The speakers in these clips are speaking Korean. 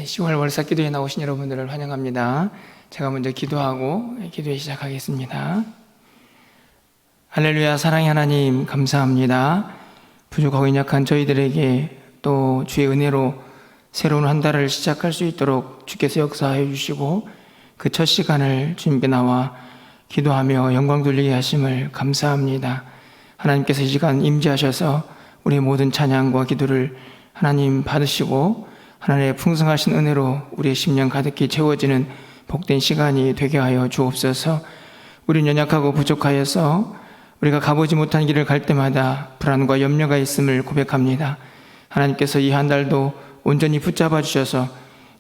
10월 월사 기도에 나오신 여러분들을 환영합니다. 제가 먼저 기도하고 기도에 시작하겠습니다. 할렐루야. 사랑의 하나님 감사합니다. 부족하고 연약한 저희들에게 또 주의 은혜로 새로운 한 달을 시작할 수 있도록 주께서 역사하여 주시고 그 첫 시간을 주님께 나와 기도하며 영광 돌리게 하심을 감사합니다. 하나님께서 이 시간 임재하셔서 우리의 모든 찬양과 기도를 하나님 받으시고 하나님의 풍성하신 은혜로 우리의 심령 가득히 채워지는 복된 시간이 되게 하여 주옵소서. 우리는 연약하고 부족하여서 우리가 가보지 못한 길을 갈 때마다 불안과 염려가 있음을 고백합니다. 하나님께서 이 한 달도 온전히 붙잡아 주셔서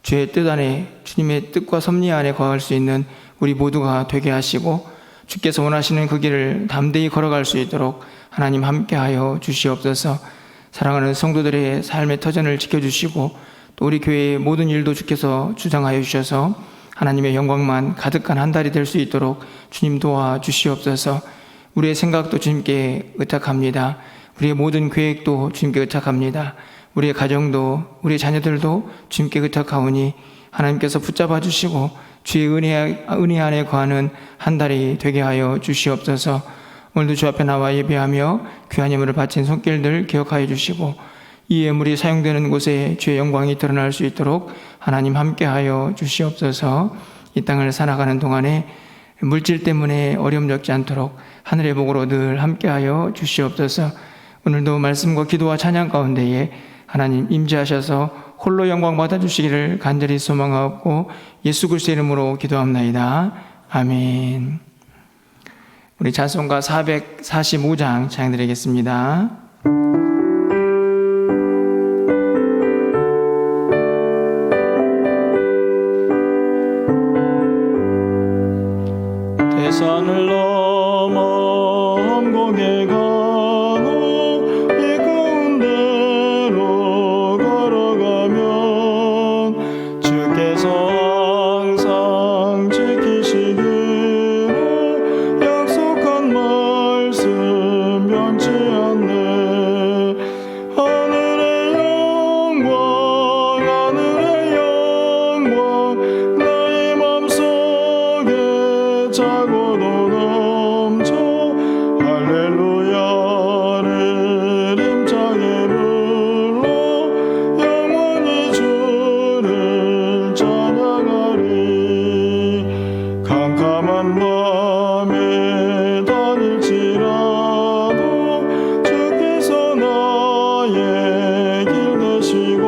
주의 뜻 안에, 주님의 뜻과 섭리 안에 거할 수 있는 우리 모두가 되게 하시고 주께서 원하시는 그 길을 담대히 걸어갈 수 있도록 하나님 함께하여 주시옵소서. 사랑하는 성도들의 삶의 터전을 지켜주시고 또 우리 교회의 모든 일도 주께서 주장하여 주셔서 하나님의 영광만 가득한 한 달이 될 수 있도록 주님 도와주시옵소서. 우리의 생각도 주님께 의탁합니다. 우리의 모든 계획도 주님께 의탁합니다. 우리의 가정도 우리의 자녀들도 주님께 의탁하오니 하나님께서 붙잡아 주시고 주의 은혜 안에 거하는 한 달이 되게 하여 주시옵소서. 오늘도 주 앞에 나와 예배하며 귀한 예물을 바친 손길들 기억하여 주시고 이 예물이 사용되는 곳에 주의 영광이 드러날 수 있도록 하나님 함께하여 주시옵소서. 이 땅을 살아가는 동안에 물질 때문에 어려움 겪지 않도록 하늘의 복으로 늘 함께하여 주시옵소서. 오늘도 말씀과 기도와 찬양 가운데에 하나님 임재하셔서 홀로 영광 받아주시기를 간절히 소망하옵고 예수 그리스도의 이름으로 기도합나이다. 아멘. 우리 찬송가 445장 찬양드리겠습니다. 대산을 넘어 험곡에 가고 이 가운데로 걸어가면 주께서 항상 지키시기로 약속한 말씀 변치 않네. 하늘의 영광 나의 맘속에 차고도 넘쳐 할렐루야를 힘차게 불러 영원히 주를 찬양하리. 캄캄한 밤에 다닐지라도 주께서 나의 길 되시고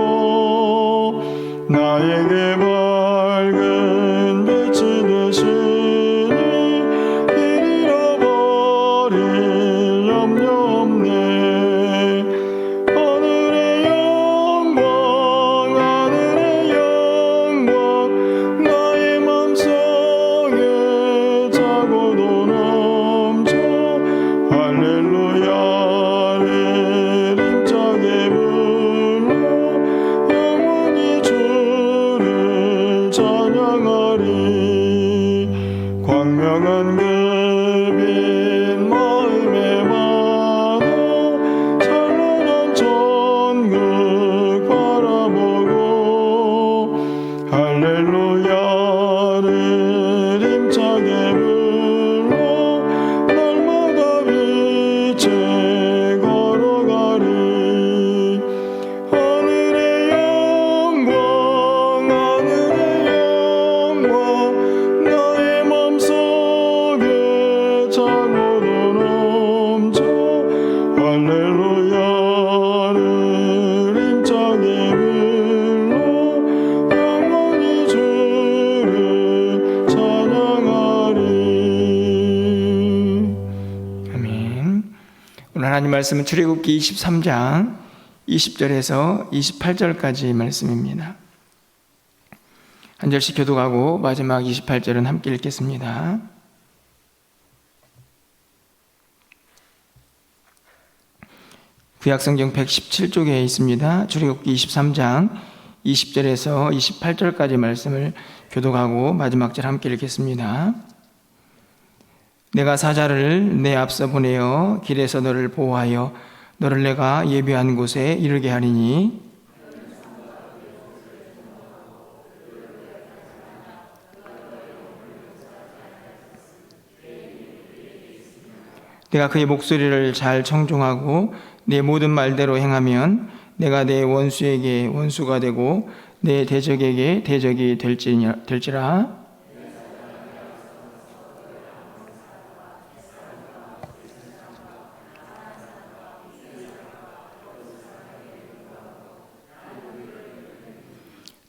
나에게 밝은 빛이 되시니 길 잃어버릴 염려 없네. 하늘의 영광 나의 맘속에 차고도 넘쳐 할렐루야를 힘차게 불러 영원히 주를 찬양하리. 광명한 그빛 마음에 받아 찬란한 천국 바라보고 할렐루야를 힘차게 불러 날마다 빛에 걸어가리. 하늘의 영광 나의 맘속에 차고도 넘쳐 할렐루야를 힘차게 불러 영원히 주를 찬양하리. 아멘. 오늘 하나님 말씀은 출애굽기 23장 20절에서 28절까지 말씀입니다. 한 절씩 교독하고 마지막 28절은 함께 읽겠습니다. 구약성경 117쪽에 있습니다. 출애굽기 23장 20절에서 28절까지 말씀을 교독하고 마지막 절 함께 읽겠습니다. 내가 사자를 내 앞서 보내어 길에서 너를 보호하여 너를 내가 예비한 곳에 이르게 하리니 내가 그의 목소리를 잘 청종하고 내 모든 말대로 행하면 내가 내 원수에게 원수가 되고 내 대적에게 대적이 될지라.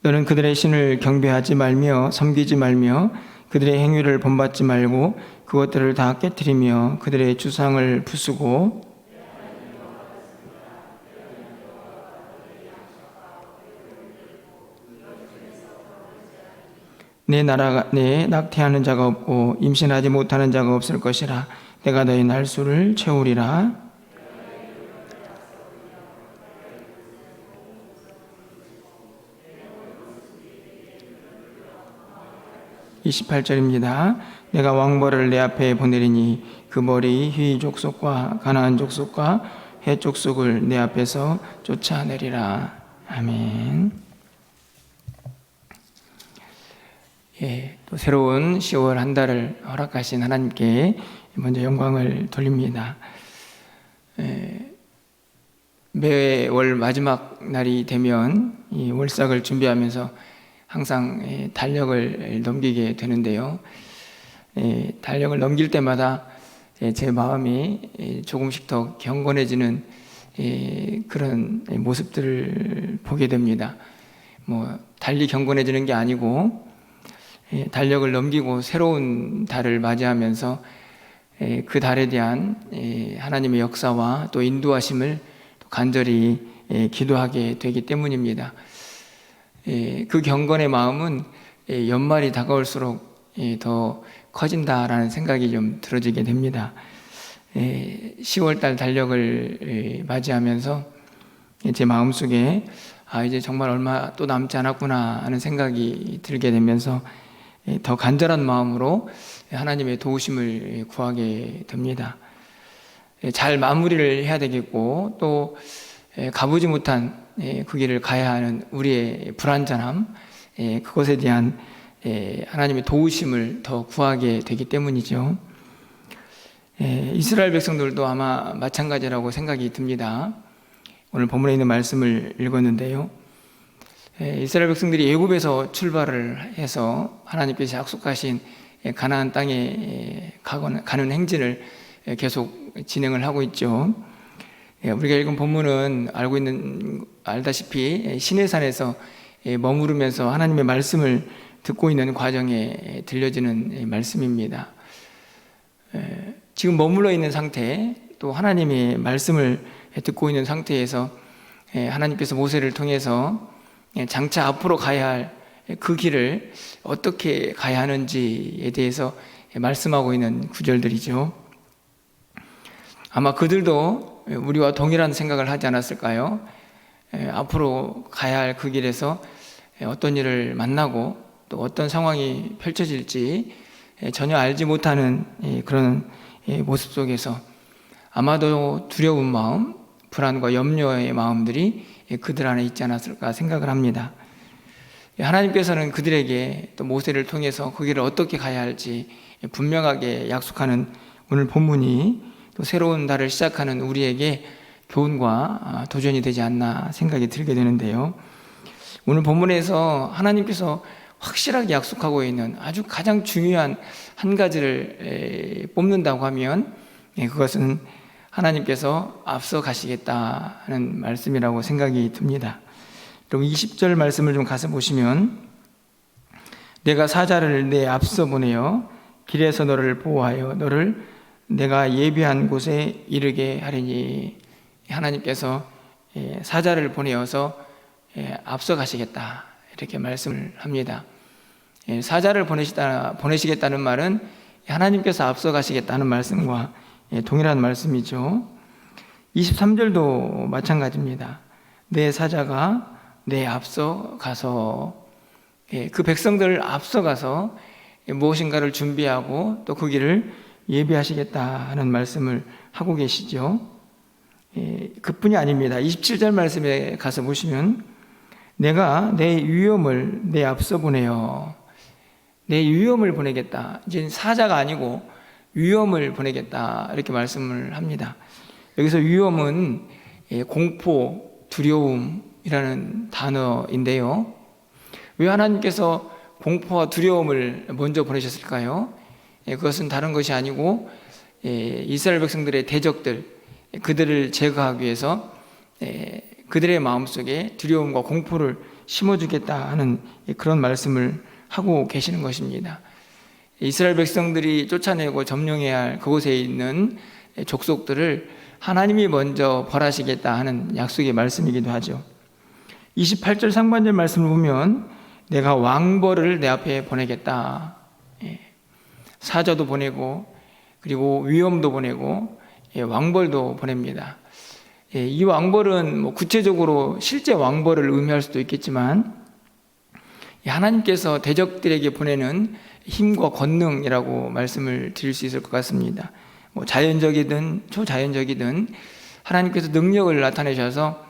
너는 그들의 신을 경배하지 말며 섬기지 말며 그들의 행위를 본받지 말고 그것들을 다 깨뜨리며 그들의 주상을 부수고 내 나라가 내 낙태하는 자가 없고 임신하지 못하는 자가 없을 것이라. 내가 너희 날수를 채우리라. 28절입니다. 내가 왕벌을 내 앞에 보내리니 그 머리 휘 족속과 가나안 족속과 헷 족속을 내 앞에서 쫓아내리라. 아멘. 또 새로운 10월 한 달을 허락하신 하나님께 먼저 영광을 돌립니다. 매월 마지막 날이 되면 이 월삭을 준비하면서 항상 달력을 넘기게 되는데요. 달력을 넘길 때마다 제 마음이 조금씩 더 경건해지는 그런 모습들을 보게 됩니다. 달리 경건해지는 게 아니고 달력을 넘기고 새로운 달을 맞이하면서 그 달에 대한 하나님의 역사와 또 인도하심을 간절히 기도하게 되기 때문입니다. 그 경건의 마음은 연말이 다가올수록 더 커진다라는 생각이 좀 들어지게 됩니다. 10월달 달력을 맞이하면서 제 마음속에 이제 정말 얼마 또 남지 않았구나 하는 생각이 들게 되면서 더 간절한 마음으로 하나님의 도우심을 구하게 됩니다. 잘 마무리를 해야 되겠고 또 가보지 못한 그 길을 가야 하는 우리의 불완전함, 그것에 대한 하나님의 도우심을 더 구하게 되기 때문이죠. 이스라엘 백성들도 아마 마찬가지라고 생각이 듭니다. 오늘 본문에 있는 말씀을 읽었는데요. 이스라엘 백성들이 애굽에서 출발을 해서 하나님께서 약속하신 가나안 땅에 가는 행진을 계속 진행을 하고 있죠. 우리가 읽은 본문은 알다시피 시내산에서 머무르면서 하나님의 말씀을 듣고 있는 과정에 들려지는 말씀입니다. 지금 머물러 있는 상태, 또 하나님의 말씀을 듣고 있는 상태에서 하나님께서 모세를 통해서 장차 앞으로 가야 할 그 길을 어떻게 가야 하는지에 대해서 말씀하고 있는 구절들이죠. 아마 그들도 우리와 동일한 생각을 하지 않았을까요? 앞으로 가야 할 그 길에서 어떤 일을 만나고 또 어떤 상황이 펼쳐질지 전혀 알지 못하는 그런 모습 속에서 아마도 두려운 마음, 불안과 염려의 마음들이 그들 안에 있지 않았을까 생각을 합니다. 하나님께서는 그들에게 또 모세를 통해서 그 길을 어떻게 가야 할지 분명하게 약속하는 오늘 본문이 또 새로운 달을 시작하는 우리에게 교훈과 도전이 되지 않나 생각이 들게 되는데요. 오늘 본문에서 하나님께서 확실하게 약속하고 있는 아주 가장 중요한 한 가지를 뽑는다고 하면 그것은 하나님께서 앞서 가시겠다는 말씀이라고 생각이 듭니다. 그럼 20절 말씀을 좀 가서 보시면 내가 사자를 내 앞서 보내어 길에서 너를 보호하여 너를 내가 예비한 곳에 이르게 하리니. 하나님께서 사자를 보내어서 앞서 가시겠다 이렇게 말씀을 합니다. 사자를 보내시겠다는 말은 하나님께서 앞서 가시겠다는 말씀과 동일한 말씀이죠. 23절도 마찬가지입니다. 내 사자가 내 앞서 가서 그 백성들을 앞서가서 무엇인가를 준비하고 또 그 길을 예비하시겠다 하는 말씀을 하고 계시죠. 그뿐이 아닙니다. 27절 말씀에 가서 보시면 내가 내 위엄을 내 앞서 보내요. 내 위엄을 보내겠다. 이제 사자가 아니고 위험을 보내겠다 이렇게 말씀을 합니다. 여기서 위험은 공포, 두려움이라는 단어인데요. 왜 하나님께서 공포와 두려움을 먼저 보내셨을까요? 그것은 다른 것이 아니고 이스라엘 백성들의 대적들, 그들을 제거하기 위해서 그들의 마음속에 두려움과 공포를 심어주겠다 하는 그런 말씀을 하고 계시는 것입니다. 이스라엘 백성들이 쫓아내고 점령해야 할 그곳에 있는 족속들을 하나님이 먼저 벌하시겠다 하는 약속의 말씀이기도 하죠. 28절 상반절 말씀을 보면 내가 왕벌을 내 앞에 보내겠다. 사자도 보내고 그리고 위험도 보내고 왕벌도 보냅니다. 이 왕벌은 구체적으로 실제 왕벌을 의미할 수도 있겠지만 하나님께서 대적들에게 보내는 힘과 권능이라고 말씀을 드릴 수 있을 것 같습니다. 자연적이든 초자연적이든 하나님께서 능력을 나타내셔서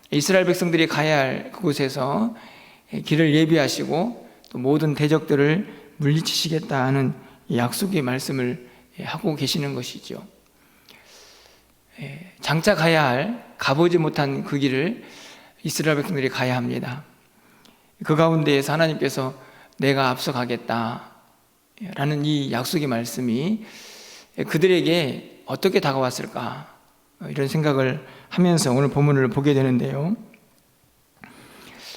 이스라엘 백성들이 가야 할 그곳에서 길을 예비하시고 또 모든 대적들을 물리치시겠다 하는 약속의 말씀을 하고 계시는 것이죠. 장차 가야 할 가보지 못한 그 길을 이스라엘 백성들이 가야 합니다. 그 가운데에서 하나님께서 내가 앞서가겠다 라는 이 약속의 말씀이 그들에게 어떻게 다가왔을까 이런 생각을 하면서 오늘 본문을 보게 되는데요.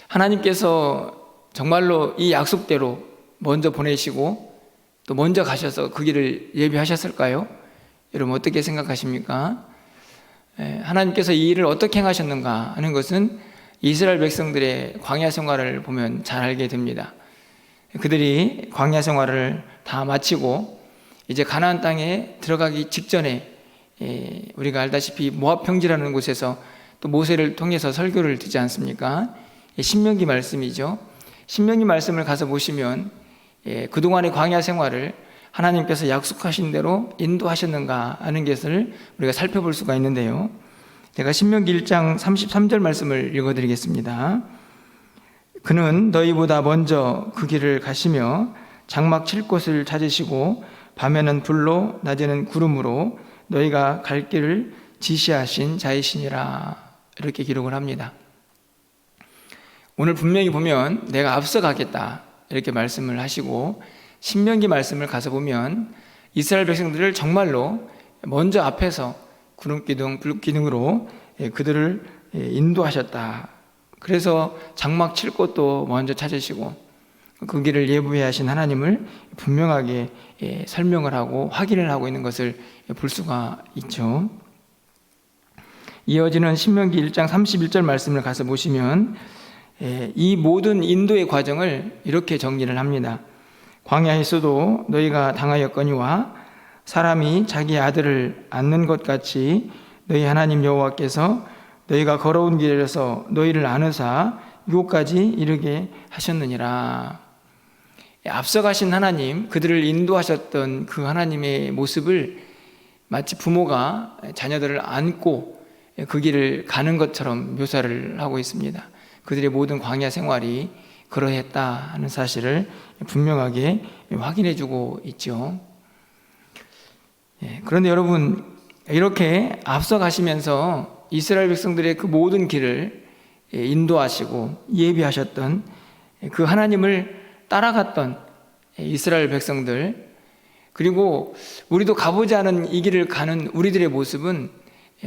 하나님께서 정말로 이 약속대로 먼저 보내시고 또 먼저 가셔서 그 길을 예비하셨을까요? 여러분 어떻게 생각하십니까? 하나님께서 이 일을 어떻게 행하셨는가 하는 것은 이스라엘 백성들의 광야 생활을 보면 잘 알게 됩니다. 그들이 광야 생활을 다 마치고 이제 가나안 땅에 들어가기 직전에 우리가 알다시피 모압 평지라는 곳에서 또 모세를 통해서 설교를 듣지 않습니까? 신명기 말씀이죠. 신명기 말씀을 가서 보시면 그동안의 광야 생활을 하나님께서 약속하신 대로 인도하셨는가 하는 것을 우리가 살펴볼 수가 있는데요. 제가 신명기 1장 33절 말씀을 읽어드리겠습니다. 그는 너희보다 먼저 그 길을 가시며 장막 칠 곳을 찾으시고 밤에는 불로 낮에는 구름으로 너희가 갈 길을 지시하신 자이시니라 이렇게 기록을 합니다. 오늘 분명히 보면 내가 앞서가겠다 이렇게 말씀을 하시고 신명기 말씀을 가서 보면 이스라엘 백성들을 정말로 먼저 앞에서 구름기둥, 불기둥으로 그들을 인도하셨다. 그래서 장막 칠 곳도 먼저 찾으시고 그 길을 예부해 하신 하나님을 분명하게 설명을 하고 확인을 하고 있는 것을 볼 수가 있죠. 이어지는 신명기 1장 31절 말씀을 가서 보시면 이 모든 인도의 과정을 이렇게 정리를 합니다. 광야에서도 너희가 당하였거니와 사람이 자기 아들을 안는 것 같이 너희 하나님 여호와께서 너희가 걸어온 길에서 너희를 안으사 이곳까지 이르게 하셨느니라. 앞서가신 하나님, 그들을 인도하셨던 그 하나님의 모습을 마치 부모가 자녀들을 안고 그 길을 가는 것처럼 묘사를 하고 있습니다. 그들의 모든 광야 생활이 그러했다 하는 사실을 분명하게 확인해 주고 있죠. 그런데 여러분, 이렇게 앞서가시면서 이스라엘 백성들의 그 모든 길을 인도하시고 예비하셨던 그 하나님을 따라갔던 이스라엘 백성들, 그리고 우리도 가보지 않은 이 길을 가는 우리들의 모습은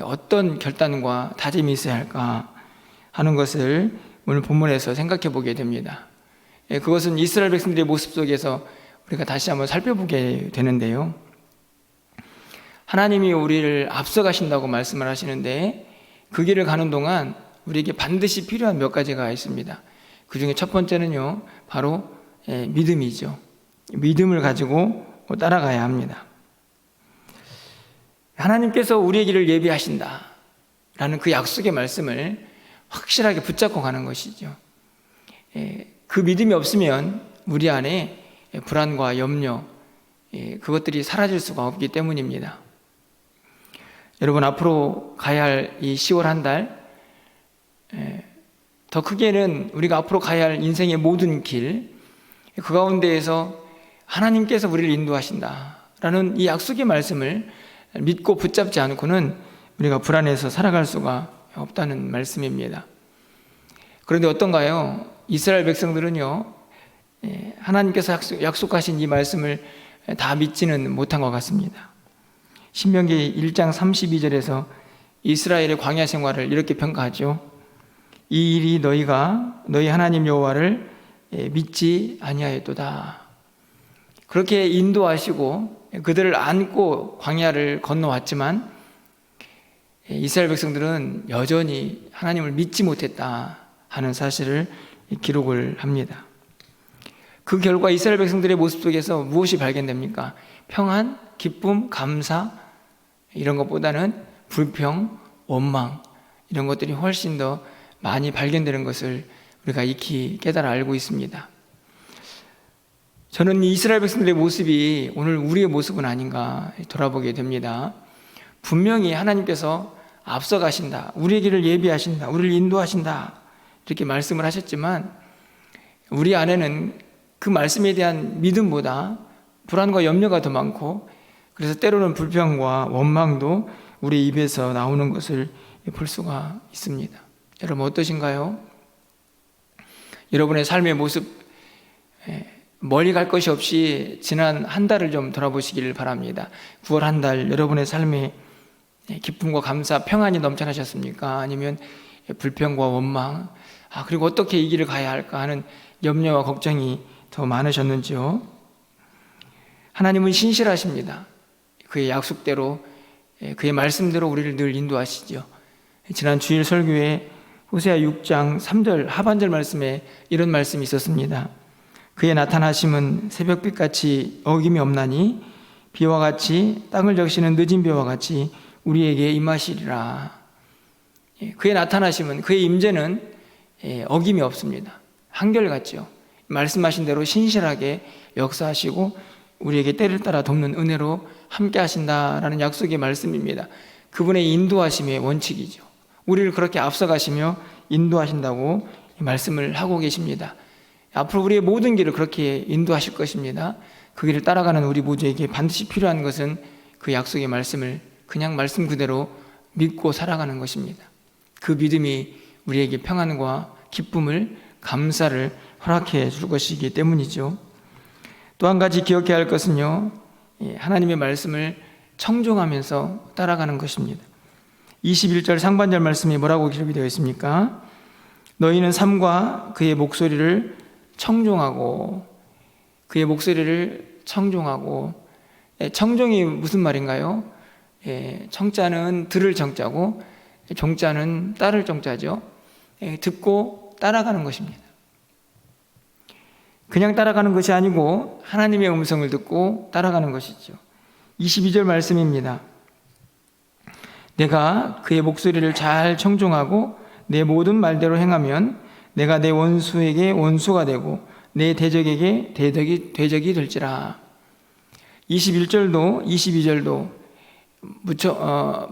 어떤 결단과 다짐이 있어야 할까 하는 것을 오늘 본문에서 생각해 보게 됩니다. 그것은 이스라엘 백성들의 모습 속에서 우리가 다시 한번 살펴보게 되는데요. 하나님이 우리를 앞서가신다고 말씀을 하시는데 그 길을 가는 동안 우리에게 반드시 필요한 몇 가지가 있습니다. 그 중에 첫 번째는요, 바로 믿음이죠. 믿음을 가지고 따라가야 합니다. 하나님께서 우리의 길을 예비하신다 라는 그 약속의 말씀을 확실하게 붙잡고 가는 것이죠. 그 믿음이 없으면 우리 안에 불안과 염려, 그것들이 사라질 수가 없기 때문입니다. 여러분, 앞으로 가야 할 이 10월 한 달, 더 크게는 우리가 앞으로 가야 할 인생의 모든 길, 그 가운데에서 하나님께서 우리를 인도하신다 라는 이 약속의 말씀을 믿고 붙잡지 않고는 우리가 불안해서 살아갈 수가 없다는 말씀입니다. 그런데 어떤가요? 이스라엘 백성들은요, 하나님께서 약속하신 이 말씀을 다 믿지는 못한 것 같습니다. 신명기 1장 32절에서 이스라엘의 광야 생활을 이렇게 평가하죠. 이 일이 너희가 너희 하나님 여호와를 믿지 아니하였도다. 그렇게 인도하시고 그들을 안고 광야를 건너왔지만 이스라엘 백성들은 여전히 하나님을 믿지 못했다 하는 사실을 기록을 합니다. 그 결과 이스라엘 백성들의 모습 속에서 무엇이 발견됩니까? 평안, 기쁨, 감사 이런 것보다는 불평, 원망 이런 것들이 훨씬 더 많이 발견되는 것을 우리가 익히 깨달아 알고 있습니다. 저는 이스라엘 백성들의 모습이 오늘 우리의 모습은 아닌가 돌아보게 됩니다. 분명히 하나님께서 앞서가신다, 우리의 길을 예비하신다, 우리를 인도하신다 이렇게 말씀을 하셨지만 우리 안에는 그 말씀에 대한 믿음보다 불안과 염려가 더 많고 그래서 때로는 불평과 원망도 우리 입에서 나오는 것을 볼 수가 있습니다. 여러분 어떠신가요? 여러분의 삶의 모습 멀리 갈 것이 없이 지난 한 달을 좀 돌아보시기를 바랍니다. 9월 한 달 여러분의 삶에 기쁨과 감사, 평안이 넘쳐나셨습니까? 아니면 불평과 원망, 그리고 어떻게 이 길을 가야 할까 하는 염려와 걱정이 더 많으셨는지요? 하나님은 신실하십니다. 그의 약속대로, 그의 말씀대로 우리를 늘 인도하시죠. 지난 주일 설교에 호세아 6장 3절 하반절 말씀에 이런 말씀이 있었습니다. 그의 나타나심은 새벽빛같이 어김이 없나니 비와 같이 땅을 적시는 늦은 비와 같이 우리에게 임하시리라. 그의 나타나심은, 그의 임재는 어김이 없습니다. 한결같죠. 말씀하신 대로 신실하게 역사하시고 우리에게 때를 따라 돕는 은혜로 함께 하신다라는 약속의 말씀입니다. 그분의 인도하심의 원칙이죠. 우리를 그렇게 앞서가시며 인도하신다고 말씀을 하고 계십니다. 앞으로 우리의 모든 길을 그렇게 인도하실 것입니다. 그 길을 따라가는 우리 모두에게 반드시 필요한 것은 그 약속의 말씀을 그냥 말씀 그대로 믿고 살아가는 것입니다. 그 믿음이 우리에게 평안과 기쁨을, 감사를 허락해 줄 것이기 때문이죠. 또 한 가지 기억해야 할 것은요, 하나님의 말씀을 청종하면서 따라가는 것입니다. 21절 상반절 말씀이 뭐라고 기록이 되어 있습니까? 너희는 삶과 그의 목소리를 청종하고, 그의 목소리를 청종하고. 청종이 무슨 말인가요? 청자는 들을 청자고 종자는 따를 종자죠. 듣고 따라가는 것입니다. 그냥 따라가는 것이 아니고 하나님의 음성을 듣고 따라가는 것이죠. 22절 말씀입니다. 내가 그의 목소리를 잘 청종하고 내 모든 말대로 행하면 내가 내 원수에게 원수가 되고 내 대적에게 대적이 될지라. 21절도 22절도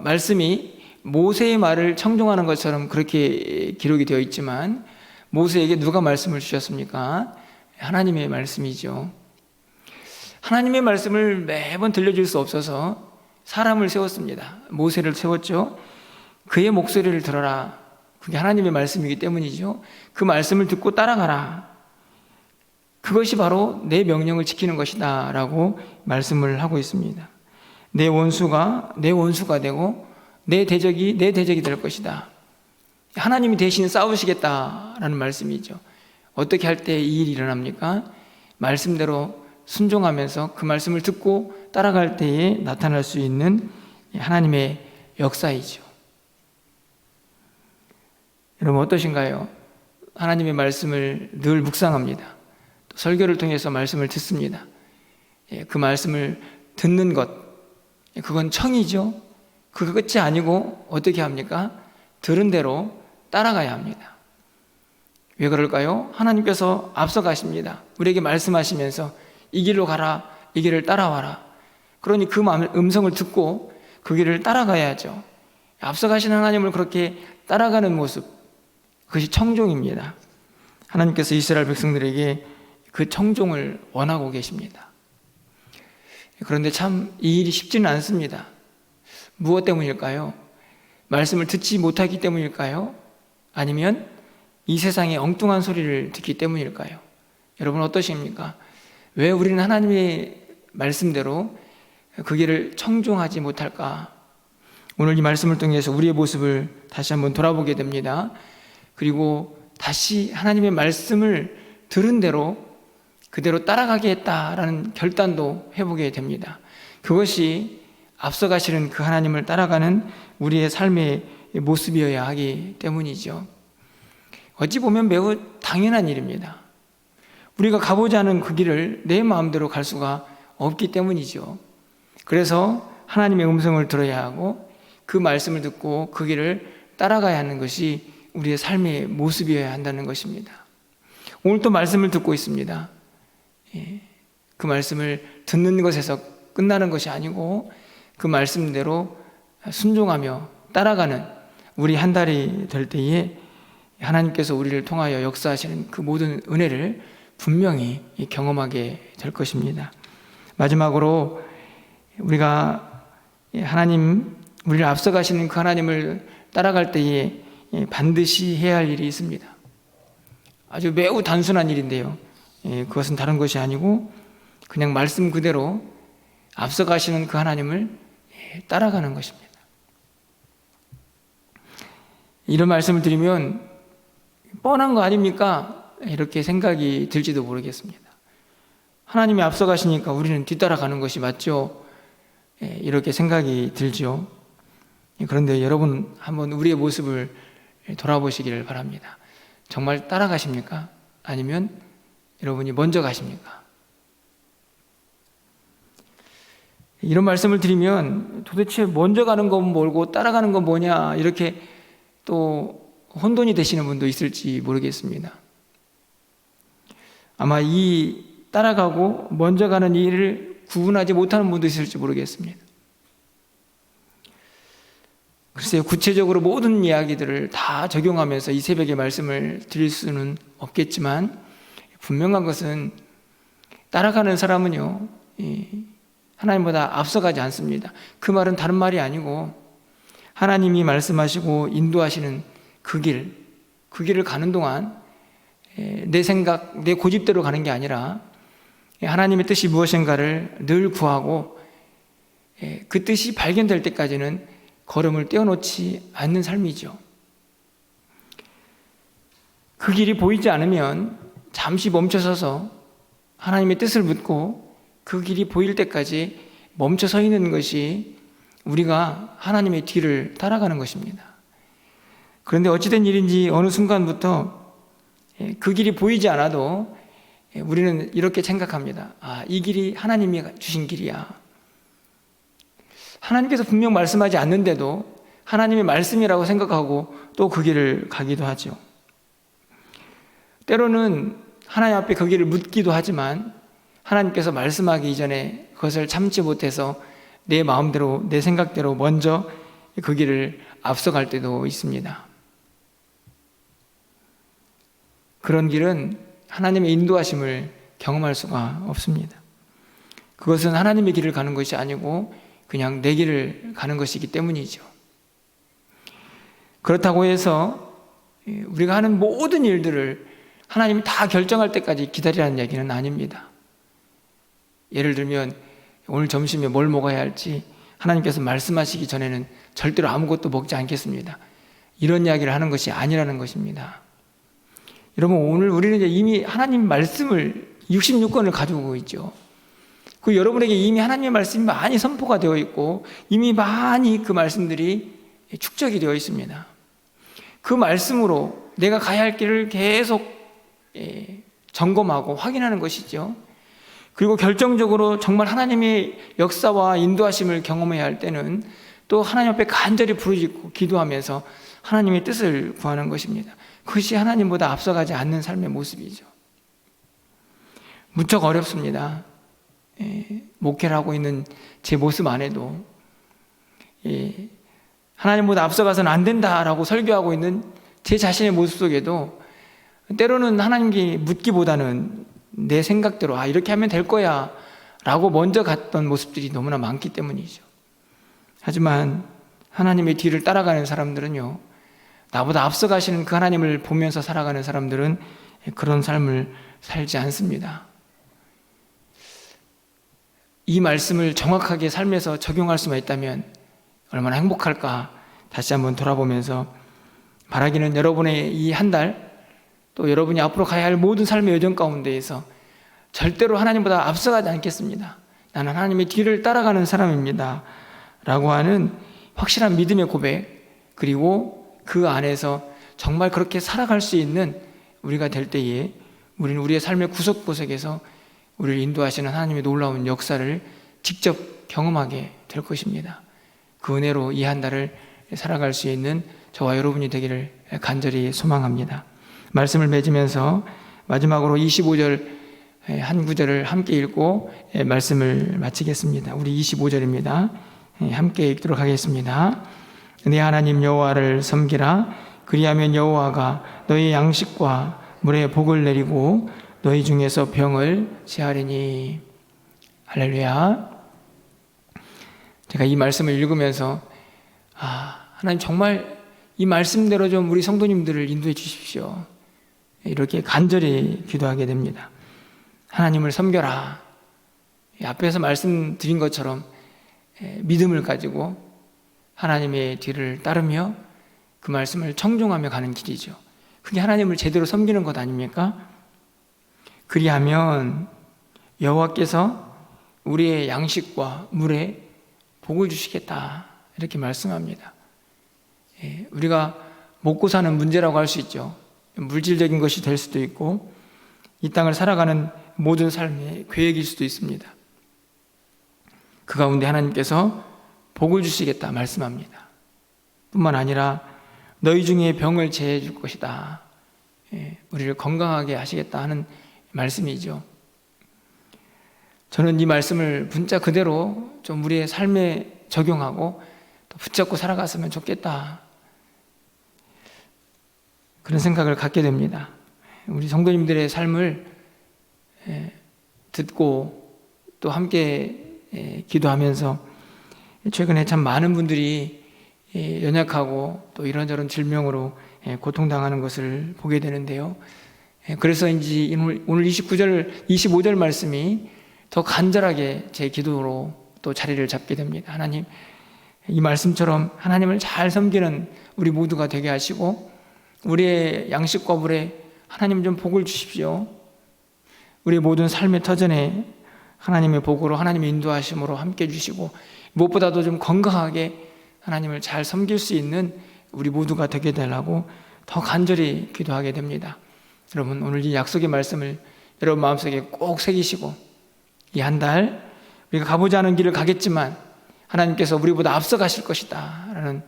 말씀이 모세의 말을 청종하는 것처럼 그렇게 기록이 되어 있지만 모세에게 누가 말씀을 주셨습니까? 하나님의 말씀이죠. 하나님의 말씀을 매번 들려줄 수 없어서 사람을 세웠습니다. 모세를 세웠죠. 그의 목소리를 들어라. 그게 하나님의 말씀이기 때문이죠. 그 말씀을 듣고 따라가라. 그것이 바로 내 명령을 지키는 것이다 라고 말씀을 하고 있습니다. 내 원수가 되고 내 대적이 될 것이다. 하나님이 대신 싸우시겠다라는 말씀이죠. 어떻게 할 때 이 일이 일어납니까? 말씀대로 순종하면서 그 말씀을 듣고 따라갈 때에 나타날 수 있는 하나님의 역사이죠. 여러분 어떠신가요? 하나님의 말씀을 늘 묵상합니다. 또 설교를 통해서 말씀을 듣습니다. 그 말씀을 듣는 것, 그건 청이죠. 그 끝이 아니고 어떻게 합니까? 들은 대로 따라가야 합니다. 왜 그럴까요? 하나님께서 앞서 가십니다. 우리에게 말씀하시면서 이 길로 가라, 이 길을 따라와라. 그러니 그 음성을 듣고 그 길을 따라가야죠. 앞서 가신 하나님을 그렇게 따라가는 모습, 그것이 청종입니다. 하나님께서 이스라엘 백성들에게 그 청종을 원하고 계십니다. 그런데 참 이 일이 쉽지는 않습니다. 무엇 때문일까요? 말씀을 듣지 못하기 때문일까요? 아니면 이 세상의 엉뚱한 소리를 듣기 때문일까요? 여러분 어떠십니까? 왜 우리는 하나님의 말씀대로 그 길을 청종하지 못할까? 오늘 이 말씀을 통해서 우리의 모습을 다시 한번 돌아보게 됩니다. 그리고 다시 하나님의 말씀을 들은 대로 그대로 따라가겠다라는 결단도 해보게 됩니다. 그것이 앞서가시는 그 하나님을 따라가는 우리의 삶의 모습이어야 하기 때문이죠. 어찌 보면 매우 당연한 일입니다. 우리가 가보지 않은 그 길을 내 마음대로 갈 수가 없기 때문이죠. 그래서 하나님의 음성을 들어야 하고 그 말씀을 듣고 그 길을 따라가야 하는 것이 우리의 삶의 모습이어야 한다는 것입니다. 오늘 또 말씀을 듣고 있습니다. 그 말씀을 듣는 것에서 끝나는 것이 아니고 그 말씀대로 순종하며 따라가는 우리 한 달이 될 때에 하나님께서 우리를 통하여 역사하시는 그 모든 은혜를 분명히 경험하게 될 것입니다. 마지막으로 우리가 하나님, 우리를 앞서가시는 그 하나님을 따라갈 때에 반드시 해야 할 일이 있습니다. 아주 매우 단순한 일인데요. 그것은 다른 것이 아니고 그냥 말씀 그대로 앞서가시는 그 하나님을 따라가는 것입니다. 이런 말씀을 드리면 뻔한 거 아닙니까? 이렇게 생각이 들지도 모르겠습니다. 하나님이 앞서가시니까 우리는 뒤따라가는 것이 맞죠? 이렇게 생각이 들죠. 그런데 여러분 한번 우리의 모습을 돌아보시기를 바랍니다. 정말 따라가십니까? 아니면 여러분이 먼저 가십니까? 이런 말씀을 드리면 도대체 먼저 가는 건 뭘고 따라가는 건 뭐냐 이렇게 또 혼돈이 되시는 분도 있을지 모르겠습니다. 아마 이 따라가고 먼저 가는 일을 구분하지 못하는 분도 있을지 모르겠습니다. 글쎄요, 구체적으로 모든 이야기들을 다 적용하면서 이 새벽에 말씀을 드릴 수는 없겠지만 분명한 것은 따라가는 사람은요 하나님보다 앞서가지 않습니다. 그 말은 다른 말이 아니고 하나님이 말씀하시고 인도하시는 그 길을 가는 동안 내 생각, 내 고집대로 가는 게 아니라 하나님의 뜻이 무엇인가를 늘 구하고 그 뜻이 발견될 때까지는 걸음을 떼어놓지 않는 삶이죠. 그 길이 보이지 않으면 잠시 멈춰서서 하나님의 뜻을 묻고 그 길이 보일 때까지 멈춰 서 있는 것이 우리가 하나님의 뒤를 따라가는 것입니다. 그런데 어찌된 일인지 어느 순간부터 그 길이 보이지 않아도 우리는 이렇게 생각합니다. 아, 이 길이 하나님이 주신 길이야. 하나님께서 분명 말씀하지 않는데도 하나님의 말씀이라고 생각하고 또 그 길을 가기도 하죠. 때로는 하나님 앞에 그 길을 묻기도 하지만 하나님께서 말씀하기 이전에 그것을 참지 못해서 내 마음대로 내 생각대로 먼저 그 길을 앞서갈 때도 있습니다. 그런 길은 하나님의 인도하심을 경험할 수가 없습니다. 그것은 하나님의 길을 가는 것이 아니고 그냥 내 길을 가는 것이기 때문이죠. 그렇다고 해서 우리가 하는 모든 일들을 하나님이 다 결정할 때까지 기다리라는 얘기는 아닙니다. 예를 들면 오늘 점심에 뭘 먹어야 할지 하나님께서 말씀하시기 전에는 절대로 아무것도 먹지 않겠습니다. 이런 이야기를 하는 것이 아니라는 것입니다. 여러분, 오늘 우리는 이미 하나님 말씀을 66권을 가지고 있죠. 그 여러분에게 이미 하나님의 말씀이 많이 선포가 되어 있고 이미 많이 그 말씀들이 축적이 되어 있습니다. 그 말씀으로 내가 가야 할 길을 계속 점검하고 확인하는 것이죠. 그리고 결정적으로 정말 하나님의 역사와 인도하심을 경험해야 할 때는 또 하나님 앞에 간절히 부르짖고 기도하면서 하나님의 뜻을 구하는 것입니다. 그것이 하나님보다 앞서가지 않는 삶의 모습이죠. 무척 어렵습니다. 목회를 하고 있는 제 모습 안에도 하나님보다 앞서가서는 안 된다라고 설교하고 있는 제 자신의 모습 속에도 때로는 하나님께 묻기보다는 내 생각대로 이렇게 하면 될 거야 라고 먼저 갔던 모습들이 너무나 많기 때문이죠. 하지만 하나님의 뒤를 따라가는 사람들은요, 나보다 앞서가시는 그 하나님을 보면서 살아가는 사람들은 그런 삶을 살지 않습니다. 이 말씀을 정확하게 삶에서 적용할 수만 있다면 얼마나 행복할까 다시 한번 돌아보면서 바라기는 여러분의 이 한 달, 또 여러분이 앞으로 가야 할 모든 삶의 여정 가운데에서 절대로 하나님보다 앞서가지 않겠습니다. 나는 하나님의 뒤를 따라가는 사람입니다 라고 하는 확실한 믿음의 고백, 그리고 그 안에서 정말 그렇게 살아갈 수 있는 우리가 될 때에 우리는 우리의 삶의 구석구석에서 우리를 인도하시는 하나님의 놀라운 역사를 직접 경험하게 될 것입니다. 그 은혜로 이 한 달을 살아갈 수 있는 저와 여러분이 되기를 간절히 소망합니다. 말씀을 맺으면서 마지막으로 25절 한 구절을 함께 읽고 말씀을 마치겠습니다. 우리 25절입니다. 함께 읽도록 하겠습니다. 네 하나님 여호와를 섬기라. 그리하면 여호와가 너희 양식과 물에 복을 내리고 너희 중에서 병을 제하리니. 할렐루야. 제가 이 말씀을 읽으면서 하나님 정말 이 말씀대로 좀 우리 성도님들을 인도해 주십시오, 이렇게 간절히 기도하게 됩니다. 하나님을 섬겨라. 앞에서 말씀드린 것처럼 믿음을 가지고 하나님의 뒤를 따르며 그 말씀을 청종하며 가는 길이죠. 그게 하나님을 제대로 섬기는 것 아닙니까? 그리하면 여호와께서 우리의 양식과 물에 복을 주시겠다, 이렇게 말씀합니다. 우리가 먹고 사는 문제라고 할 수 있죠. 물질적인 것이 될 수도 있고 이 땅을 살아가는 모든 삶의 계획일 수도 있습니다. 그 가운데 하나님께서 복을 주시겠다 말씀합니다. 뿐만 아니라 너희 중에 병을 제해 줄 것이다, 우리를 건강하게 하시겠다 하는 말씀이죠. 저는 이 말씀을 문자 그대로 좀 우리의 삶에 적용하고 또 붙잡고 살아갔으면 좋겠다, 그런 생각을 갖게 됩니다. 우리 성도님들의 삶을 듣고 또 함께 기도하면서 최근에 참 많은 분들이 연약하고 또 이런저런 질병으로 고통당하는 것을 보게 되는데요. 그래서인지 오늘 25절 말씀이 더 간절하게 제 기도로 또 자리를 잡게 됩니다. 하나님, 이 말씀처럼 하나님을 잘 섬기는 우리 모두가 되게 하시고 우리의 양식과 물에 하나님 좀 복을 주십시오. 우리 모든 삶의 터전에 하나님의 복으로, 하나님의 인도하심으로 함께 주시고 무엇보다도 좀 건강하게 하나님을 잘 섬길 수 있는 우리 모두가 되게 되라고 더 간절히 기도하게 됩니다. 여러분, 오늘 이 약속의 말씀을 여러분 마음속에 꼭 새기시고 이 한 달 우리가 가보지 않은 길을 가겠지만 하나님께서 우리보다 앞서 가실 것이다 라는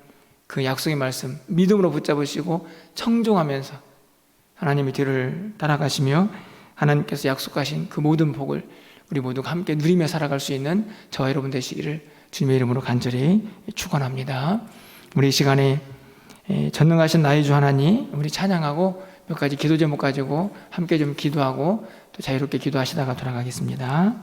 그 약속의 말씀 믿음으로 붙잡으시고 청종하면서 하나님의 뒤를 따라가시며 하나님께서 약속하신 그 모든 복을 우리 모두가 함께 누리며 살아갈 수 있는 저와 여러분 되시기를 주님의 이름으로 간절히 축원합니다. 우리 이 시간에 전능하신 나의 주 하나님, 우리 찬양하고 몇 가지 기도 제목 가지고 함께 좀 기도하고 또 자유롭게 기도하시다가 돌아가겠습니다.